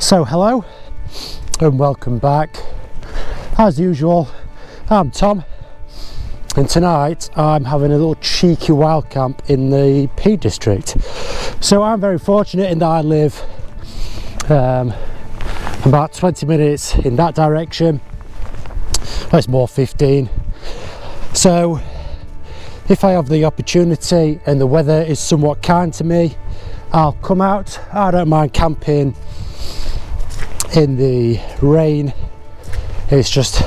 So hello and welcome back. As usual, I'm Tom, and tonight I'm having a little cheeky wild camp in the Peak District. So I'm very fortunate in that I live about 20 minutes in that direction. Well, it's more 15. So if I have the opportunity and the weather is somewhat kind to me, I'll come out. I don't mind camping in the rain. It's just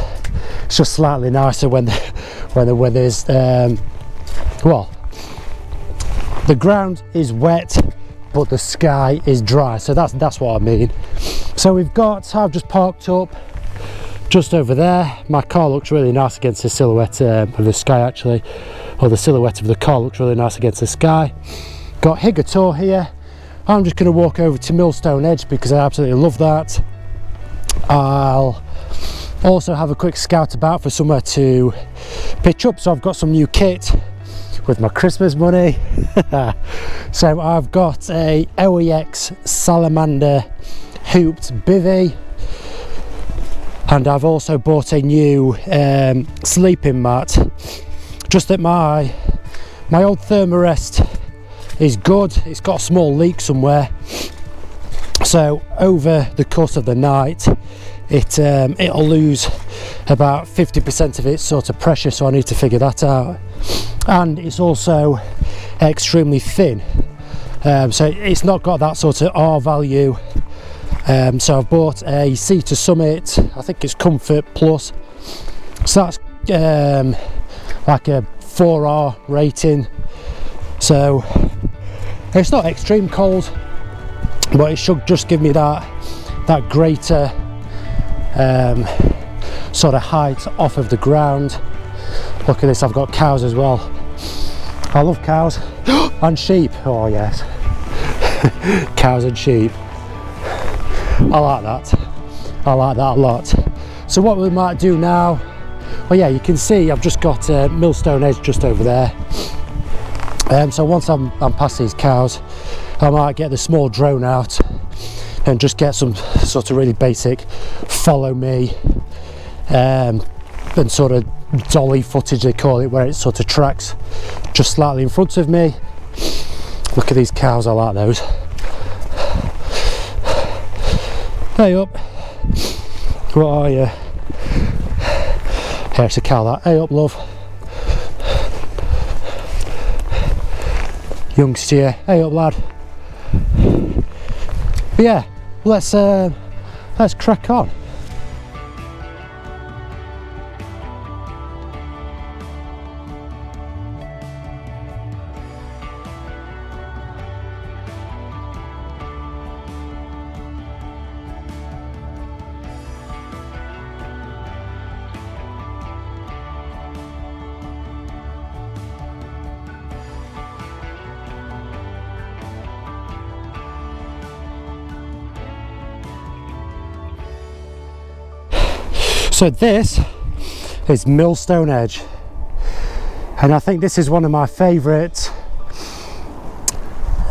slightly nicer when the weather's well, the ground is wet but the sky is dry, so that's what I mean. So I've just parked up just over there. My car looks really nice against the silhouette of the sky, actually, or the silhouette of the car looks really nice against the sky. Got Higator here. I'm just going to walk over to Millstone Edge because I absolutely love that. I'll also have a quick scout about for somewhere to pitch up. So I've got some new kit with my Christmas money. So I've got a OEX Salamanda hooped bivvy, and I've also bought a new sleeping mat. Just that my old thermarest is good. It's got a small leak somewhere, so over the course of the night it'll lose about 50% of its sort of pressure, so I need to figure that out. And it's also extremely thin, so it's not got that sort of R value. So I've bought a Cedar Summit, I think it's Comfort Plus, so that's like a 4R rating. So it's not extreme cold, but it should just give me that greater sort of height off of the ground. Look at this, I've got cows as well. I love cows and sheep. Oh yes, cows and sheep. I like that a lot. So what we might do now, well, yeah, you can see I've just got Millstone Edge just over there. So once I'm past these cows, I might get the small drone out and just get some sort of really basic follow me and sort of dolly footage, they call it, where it sort of tracks just slightly in front of me. Look at these cows, I like those. Hey up, what are you? Yeah, it's a cow that. Hey up, love. Young steer, hey up, lad. But yeah, let's crack on. So this is Millstone Edge, and I think this is one of my favourite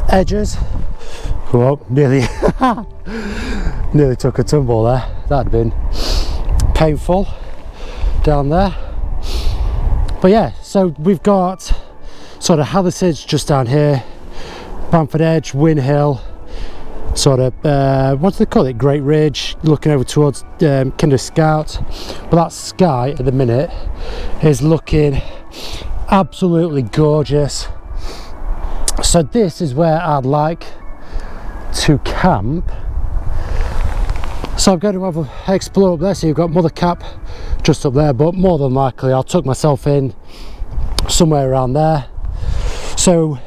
edges. Whoa, nearly took a tumble there. That'd been painful down there. But yeah, so we've got sort of Hallises just down here, Bamford Edge, Win Hill, sort of what do they call it, Great Ridge, looking over towards Kinder Scout. But that sky at the minute is looking absolutely gorgeous. So this is where I'd like to camp. So I'm going to have a explore up there. So you've got Mother Cap just up there, but more than likely I'll tuck myself in somewhere around there. So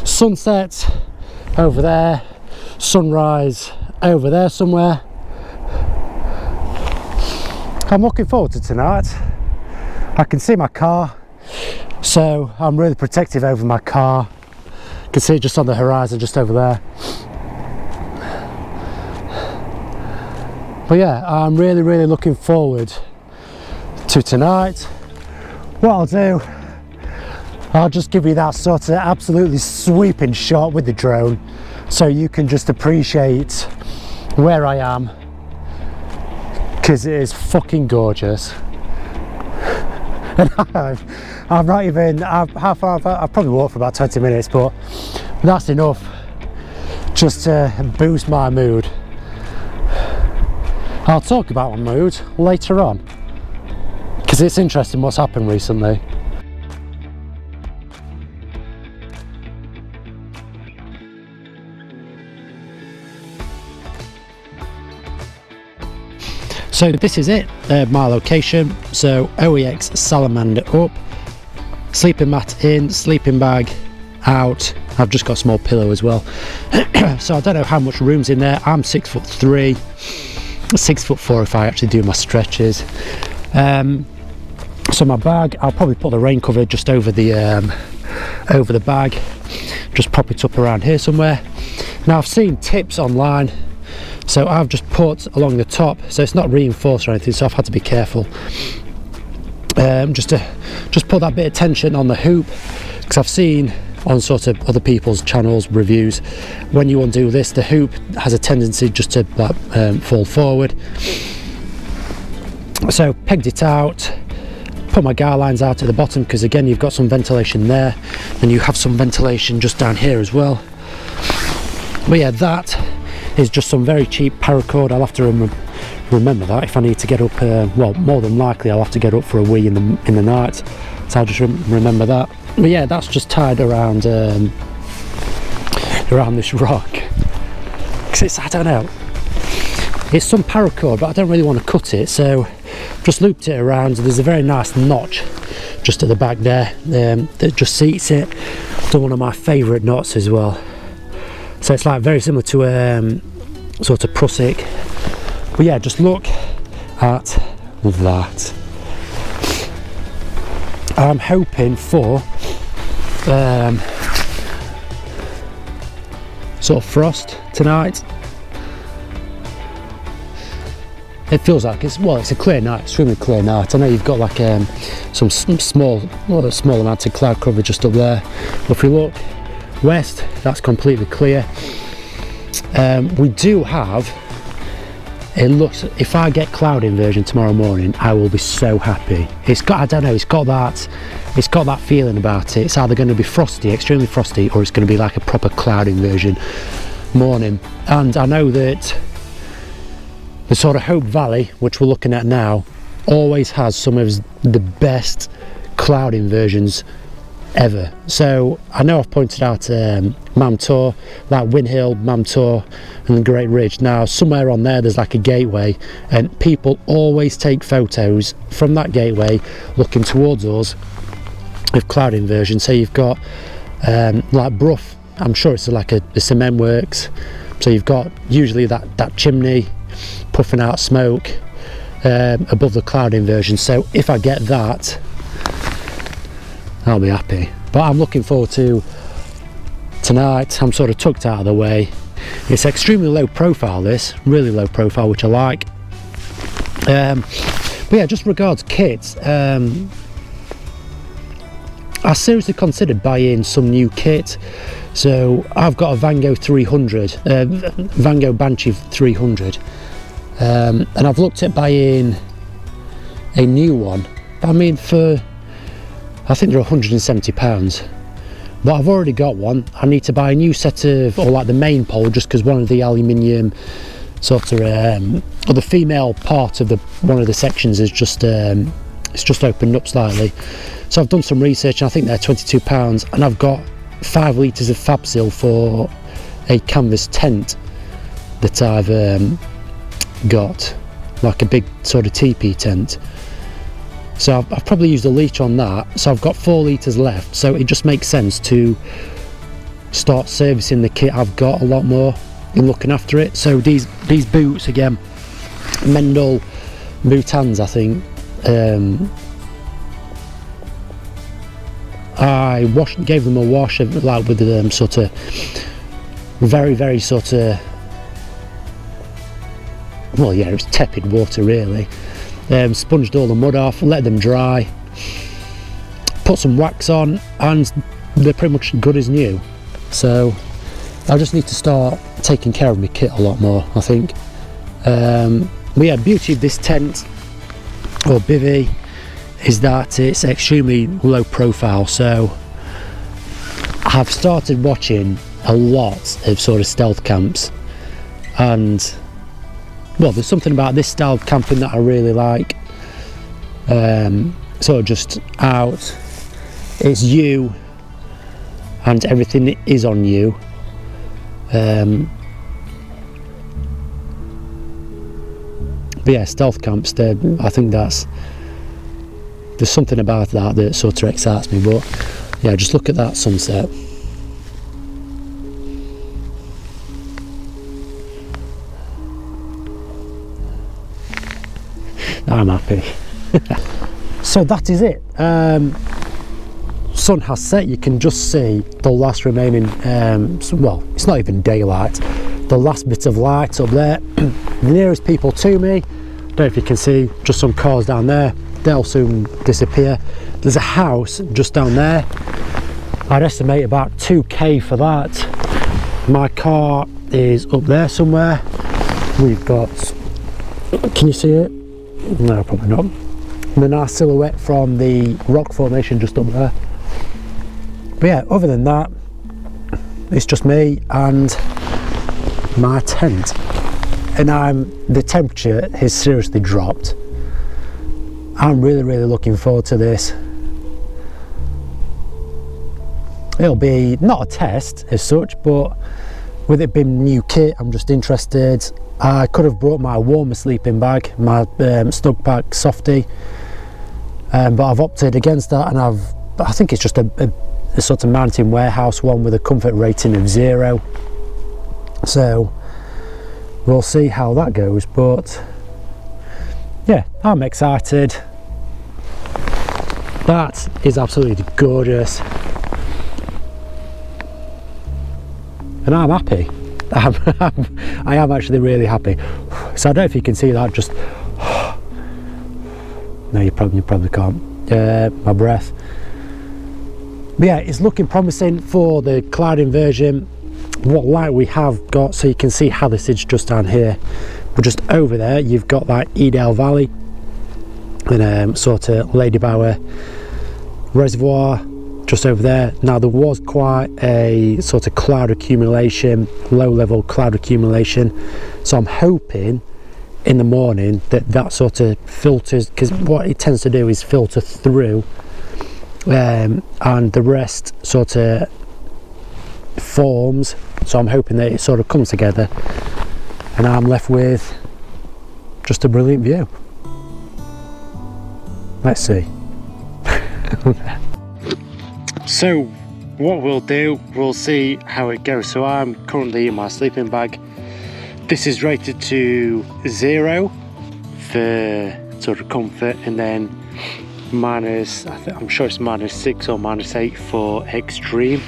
sunset over there, sunrise over there somewhere. I'm looking forward to tonight. I can see my car, so I'm really protective over my car. You can see it just on the horizon just over there. But yeah, I'm really looking forward to tonight. What I'll do, I'll just give you that sort of absolutely sweeping shot with the drone, so you can just appreciate where I am, because it is fucking gorgeous. And I've not even, I've probably walked for about 20 minutes, but that's enough just to boost my mood. I'll talk about my mood later on, because it's interesting what's happened recently. So this is it, my location. So OEX Salamander up, sleeping mat in, sleeping bag out. I've just got a small pillow as well. So I don't know how much room's in there. I'm 6'3", 6'4" if I actually do my stretches. So my bag, I'll probably put the rain cover just over the bag, just prop it up around here somewhere. Now I've seen tips online, so I've just put along the top, so it's not reinforced or anything, so I've had to be careful. Just put that bit of tension on the hoop, because I've seen on sort of other people's channels reviews, when you undo this, the hoop has a tendency just to fall forward. So pegged it out, put my guy lines out at the bottom, because again you've got some ventilation there, and you have some ventilation just down here as well. But yeah, that is just some very cheap paracord. I'll have to remember that if I need to get up, well, more than likely I'll have to get up for a wee in the night, so I'll just remember that. But yeah, that's just tied around around this rock, because it's, I don't know, it's some paracord, but I don't really want to cut it, so just looped it around. There's a very nice notch just at the back there that just seats it. Done one of my favourite knots as well. So it's like very similar to sort of prusik. But yeah, just look at that. I'm hoping for sort of frost tonight. It feels like it's, well, it's a clear night, extremely clear night. I know you've got like some small amount of cloud cover just up there, but if you look west, that's completely clear. We do have, it looks, if I get cloud inversion tomorrow morning, I will be so happy. It's got, I don't know, it's got that feeling about it. It's either going to be frosty, extremely frosty, or it's going to be like a proper cloud inversion morning. And I know that the sort of Hope Valley, which we're looking at now, always has some of the best cloud inversions ever. So I know I've pointed out Mamtor, like Win Hill, Mamtor and the Great Ridge. Now somewhere on there there's like a gateway, and people always take photos from that gateway looking towards us with cloud inversion. So you've got like Brough, I'm sure it's like a cement works, so you've got usually that chimney puffing out smoke above the cloud inversion. So if I get that, I'll be happy. But I'm looking forward to tonight. I'm sort of tucked out of the way. It's extremely low profile, this, really low profile, which I like. But yeah, just regards kits, I seriously considered buying some new kit. So I've got a Vango 300, Vango Banshee 300, and I've looked at buying a new one, but I mean, for I think they're £170, but I've already got one. I need to buy a new set of, or like the main pole, just because one of the aluminium sort of, or the female part of one of the sections is just, it's just opened up slightly. So I've done some research, and I think they're £22, and I've got 5 litres of Fabsil for a canvas tent that I've got, like a big sort of teepee tent. So I've probably used a litre on that, so I've got 4 litres left, so it just makes sense to start servicing the kit I've got a lot more and looking after it. So these boots, again, Mendel Boutans, I think, I gave them a wash like with the sort of very sort of, well yeah, it was tepid water really. Sponged all the mud off, let them dry, put some wax on, and they're pretty much good as new. So I just need to start taking care of my kit a lot more, I think. But yeah, beauty of this tent or bivvy is that it's extremely low profile, so I've started watching a lot of sort of stealth camps, and well, there's something about this style of camping that I really like. Sort of just out, it's you and everything is on you. But yeah, stealth camps, I think there's something about that sort of excites me. But yeah, just look at that sunset. I'm happy. So that is it. Sun has set. You can just see the last remaining, well, it's not even daylight, the last bit of light up there. The nearest people to me, don't know if you can see, just some cars down there, they'll soon disappear. There's a house just down there. I'd estimate about 2k for that. My car is up there somewhere. We've got, can you see it? No, probably not. The nice silhouette from the rock formation just up there. But yeah, other than that, it's just me and my tent. And the temperature has seriously dropped. I'm really looking forward to this. It'll be not a test as such, but with it being new kit, I'm just interested. I could have brought my warmer sleeping bag, my Snugpack Softy, but I've opted against that, and I think it's just a sort of mountain warehouse one with a comfort rating of 0. So we'll see how that goes, but yeah, I'm excited. That is absolutely gorgeous, and I'm happy. I am actually really happy. So I don't know if you can see that, just no, you probably can't. My breath. But yeah, it's looking promising for the cloud inversion. What light we have got, so you can see Hallisage just down here, but just over there you've got that Edale Valley and sort of Ladybower Reservoir just over there. Now there was quite a sort of cloud accumulation, low level cloud accumulation, so I'm hoping in the morning that sort of filters, because what it tends to do is filter through, and the rest sort of forms. So I'm hoping that it sort of comes together and I'm left with just a brilliant view. Let's see. So what we'll do, we'll see how it goes. So I'm currently in my sleeping bag. This is rated to 0 for sort of comfort, and then minus, I'm sure it's -6 or -8 for extreme.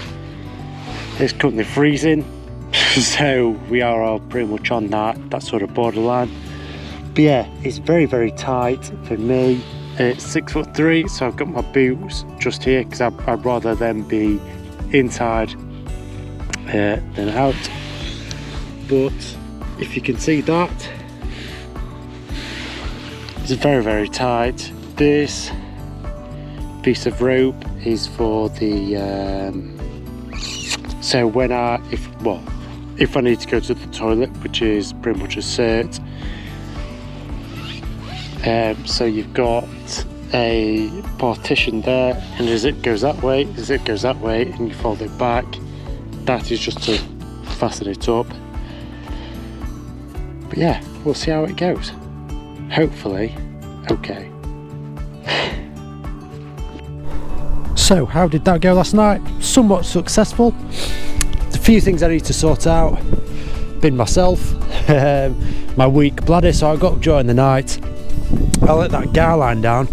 It's currently freezing, so we are all pretty much on that sort of borderline. But yeah, it's very tight for me. It's 6'3", so I've got my boots just here because I'd rather them be inside than out. But if you can see that, it's very tight. This piece of rope is for the so when if I need to go to the toilet, which is pretty much a cert. So you've got a partition there, and as it goes that way, and you fold it back, that is just to fasten it up. But yeah, we'll see how it goes. Hopefully, okay. So how did that go last night? Somewhat successful. A few things I need to sort out. Been myself, my weak bladder, so I got up during the night. I let that guy line down,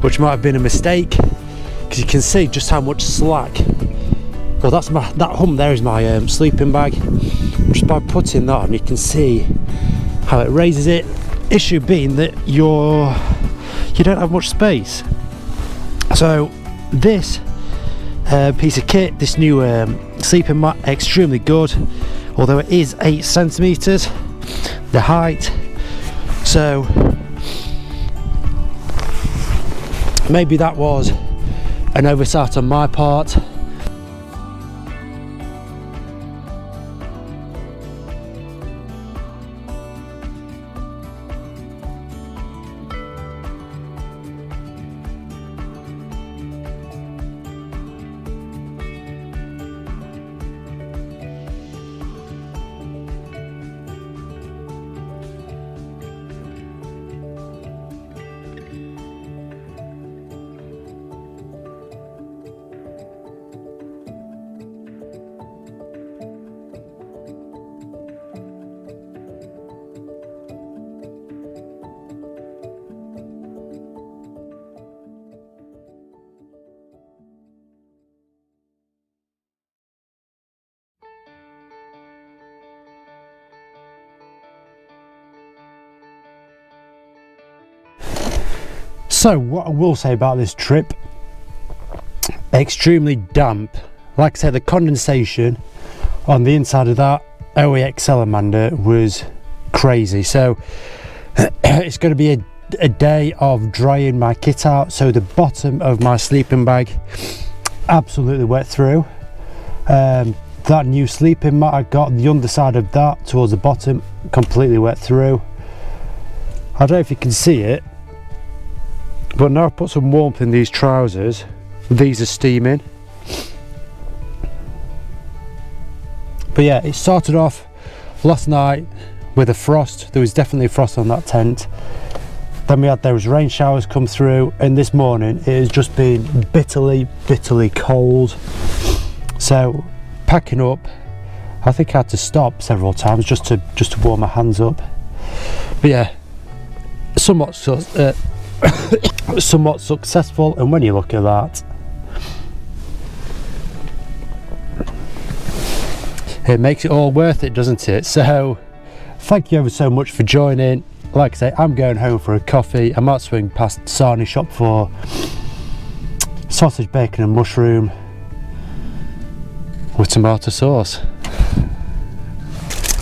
which might have been a mistake, because you can see just how much slack. Well, that hump there is my sleeping bag. Just by putting that on, you can see how it raises it. Issue being that you don't have much space. So this piece of kit, this new sleeping mat, extremely good, although it is 8 centimeters the height. So maybe that was an oversight on my part. So what I will say about this trip, extremely damp. Like I said, the condensation on the inside of that OEX Salamander was crazy. So it's going to be a day of drying my kit out. So the bottom of my sleeping bag absolutely wet through. That new sleeping mat I got, the underside of that towards the bottom, completely wet through. I don't know if you can see it, but now I've put some warmth in these trousers, these are steaming. But yeah, it started off last night with a frost. There was definitely frost on that tent. Then we had those rain showers come through, and this morning it has just been bitterly cold. So packing up, I think I had to stop several times just to warm my hands up. But yeah, somewhat successful, and when you look at that, it makes it all worth it, doesn't it? So thank you ever so much for joining. Like I say, I'm going home for a coffee. I might swing past Sarnie shop for sausage, bacon and mushroom with tomato sauce.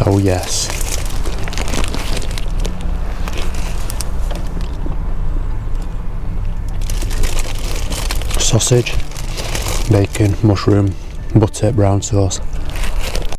Oh yes. Sausage, bacon, mushroom, butter, brown sauce.